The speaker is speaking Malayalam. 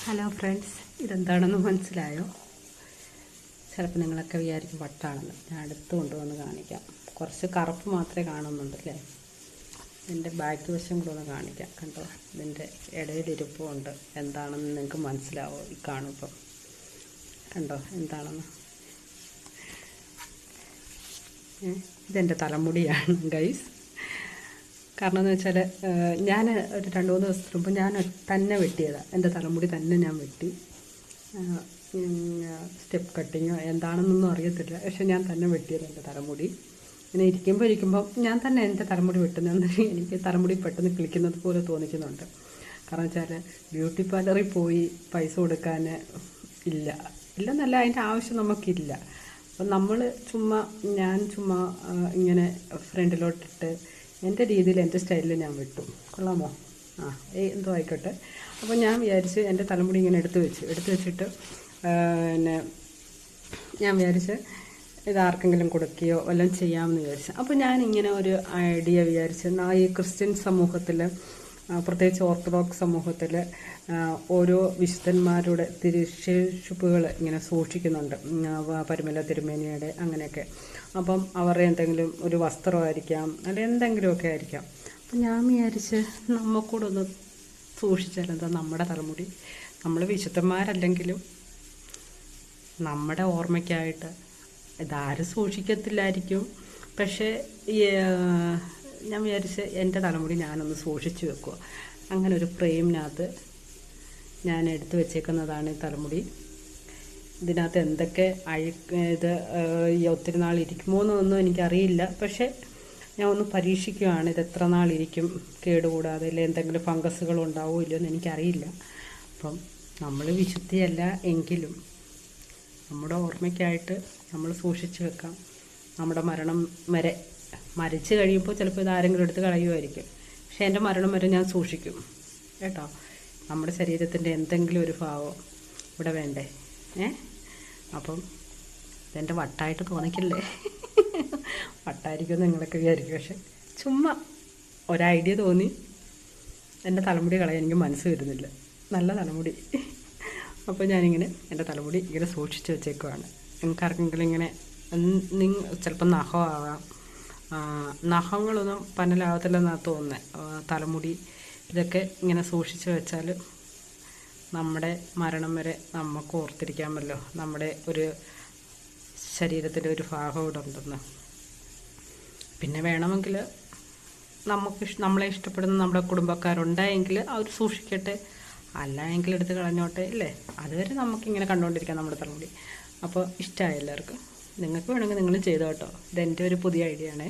ഹലോ ഫ്രണ്ട്സ്, ഇതെന്താണെന്ന് മനസ്സിലായോ? ചിലപ്പോൾ നിങ്ങളൊക്കെ വിചാരിക്കും വട്ടാണെന്ന്. ഞാൻ അടുത്ത് കൊണ്ടുവന്ന് കാണിക്കാം. കുറച്ച് കറുപ്പ് മാത്രമേ കാണുന്നുണ്ട് അല്ലേ? ഇതിൻ്റെ ബാക്ക് വശം കൂടെ ഒന്ന് കാണിക്കാം. കണ്ടോ, ഇതിൻ്റെ ഇടയിലിരിപ്പുണ്ട്. എന്താണെന്ന് നിങ്ങൾക്ക് മനസ്സിലാവോ? ഈ കാണുമ്പോൾ കണ്ടോ എന്താണെന്ന്? ഇതെൻ്റെ തലമുടിയാണ് ഗൈസ്. കാരണം എന്ന് വെച്ചാൽ ഞാൻ ഒരു 2-3 ദിവസത്തിന് മുമ്പ് ഞാൻ തന്നെ വെട്ടിയതാണ്. എൻ്റെ തലമുടി തന്നെ ഞാൻ വെട്ടി. സ്റ്റെപ്പ് കട്ടിങ്ങോ എന്താണെന്നൊന്നും അറിയത്തില്ല, പക്ഷെ ഞാൻ തന്നെ വെട്ടിയത് എൻ്റെ തലമുടി. ഇങ്ങനെ ഇരിക്കുമ്പോൾ ഞാൻ തന്നെ എൻ്റെ തലമുടി വെട്ടുന്നത് എനിക്ക് തലമുടി പെട്ടെന്ന് കിളിക്കുന്നത് പോലെ തോന്നിക്കുന്നുണ്ട്. കാരണം വെച്ചാൽ ബ്യൂട്ടി പാർലറിൽ പോയി പൈസ കൊടുക്കാൻ ഇല്ലെന്നല്ല, അതിൻ്റെ ആവശ്യം നമുക്കില്ല. അപ്പം ഞാൻ ചുമ്മാ ഇങ്ങനെ ഫ്രണ്ടിലോട്ടിട്ട് എൻ്റെ രീതിയിൽ എൻ്റെ സ്റ്റൈലിൽ ഞാൻ വെട്ടു. കൊള്ളാമോ? എന്തോ ആയിക്കോട്ടെ. അപ്പോൾ ഞാൻ വിചാരിച്ച് എൻ്റെ തലമുടി ഇങ്ങനെ എടുത്ത് വെച്ചിട്ട് പിന്നെ ഞാൻ വിചാരിച്ച് ഇതാർക്കെങ്കിലും കൊടുക്കുകയോ വല്ലതും ചെയ്യാമെന്ന് വിചാരിച്ചു. അപ്പോൾ ഞാനിങ്ങനെ ഒരു ഐഡിയ വിചാരിച്ച്, ഈ ക്രിസ്ത്യൻ സമൂഹത്തിൽ, പ്രത്യേകിച്ച് ഓർത്തഡോക്സ് സമൂഹത്തിൽ ഓരോ വിശുദ്ധന്മാരുടെ തിരുശേഷിപ്പുകൾ ഇങ്ങനെ സൂക്ഷിക്കുന്നുണ്ട്. പരിമല തിരുമേനിയുടെ അങ്ങനെയൊക്കെ. അപ്പം അവരുടെ എന്തെങ്കിലും ഒരു വസ്ത്രമായിരിക്കാം, അല്ലെങ്കിൽ എന്തെങ്കിലുമൊക്കെ ആയിരിക്കാം. അപ്പം ഞാൻ വിചാരിച്ച് നമുക്കൂടെ ഒന്ന് സൂക്ഷിച്ചാലെന്താ? നമ്മുടെ തലമുടി നമ്മൾ വിശുദ്ധന്മാരല്ലെങ്കിലും നമ്മുടെ ഓർമ്മയ്ക്കായിട്ട് ഇതാരും സൂക്ഷിക്കത്തില്ലായിരിക്കും. പക്ഷേ ഞാൻ വിചാരിച്ച് എൻ്റെ തലമുടി ഞാനൊന്ന് സൂക്ഷിച്ച് വെക്കുക. അങ്ങനെ ഒരു ഫ്രെയിമിനകത്ത് ഞാൻ എടുത്ത് വെച്ചേക്കുന്നതാണ് ഈ തലമുടി. ഇതിനകത്ത് എന്തൊക്കെ ഒത്തിരി നാൾ ഇരിക്കുമോ എന്നൊന്നും എനിക്കറിയില്ല. പക്ഷേ ഞാൻ ഒന്ന് പരീക്ഷിക്കുകയാണ്, ഇത് എത്ര നാളിരിക്കും കേടുകൂടാതെ, അല്ലെങ്കിൽ എന്തെങ്കിലും ഫംഗസുകൾ ഉണ്ടാവുമോ ഇല്ലയോ എന്ന് എനിക്കറിയില്ല. അപ്പം നമ്മൾ വിശുദ്ധിയല്ല എങ്കിലും നമ്മുടെ ഓർമ്മയ്ക്കായിട്ട് നമ്മൾ സൂക്ഷിച്ച് വെക്കാം. നമ്മുടെ മരണം വരെ, മരിച്ചു കഴിയുമ്പോൾ ചിലപ്പോൾ ഇത് ആരെങ്കിലും എടുത്ത് കളയുമായിരിക്കും. പക്ഷേ എൻ്റെ മരണം വരെ ഞാൻ സൂക്ഷിക്കും കേട്ടോ. നമ്മുടെ ശരീരത്തിൻ്റെ എന്തെങ്കിലും ഒരു ഭാവം ഇവിടെ വേണ്ടേ? അപ്പം ഇതെൻ്റെ വട്ടായിട്ട് തോന്നിക്കില്ലേ? വട്ടായിരിക്കും നിങ്ങളൊക്കെ വിചാരിക്കും. പക്ഷെ ചുമ്മാ ഒരൈഡിയ തോന്നി. എൻ്റെ തലമുടി കളയാൻ എനിക്ക് മനസ്സ് വരുന്നില്ല. നല്ല തലമുടി. അപ്പോൾ ഞാനിങ്ങനെ എൻ്റെ തലമുടി ഇങ്ങനെ സൂക്ഷിച്ച് വെച്ചേക്കുവാണ്. നിങ്ങൾക്കാർക്കെങ്കിലും ഇങ്ങനെ ചിലപ്പോൾ നഖമാകാം, നഖങ്ങളൊന്നും പന്നലാകത്തില്ലെന്നാണ് തോന്നുന്നത്. തലമുടി ഇതൊക്കെ ഇങ്ങനെ സൂക്ഷിച്ച് വെച്ചാൽ നമ്മുടെ മരണം വരെ നമുക്ക് ഓർത്തിരിക്കാമല്ലോ, നമ്മുടെ ഒരു ശരീരത്തിൻ്റെ ഒരു ഭാഗം ഇവിടെ ഉണ്ടെന്ന്. പിന്നെ വേണമെങ്കിൽ നമ്മളെ ഇഷ്ടപ്പെടുന്ന നമ്മുടെ കുടുംബക്കാരുണ്ടായെങ്കിൽ അവർ സൂക്ഷിക്കട്ടെ, അല്ല എങ്കിൽ എടുത്ത് കളഞ്ഞോട്ടെ അല്ലേ? അതുവരെ നമുക്കിങ്ങനെ കണ്ടുകൊണ്ടിരിക്കാം നമ്മുടെ തലമുടി. അപ്പോൾ ഇഷ്ടമായി എല്ലാവർക്കും. നിങ്ങൾക്ക് വേണമെങ്കിൽ നിങ്ങൾ ചെയ്തോ കേട്ടോ. ഇതെൻ്റെ ഒരു പുതിയ ഐഡിയ ആണേ.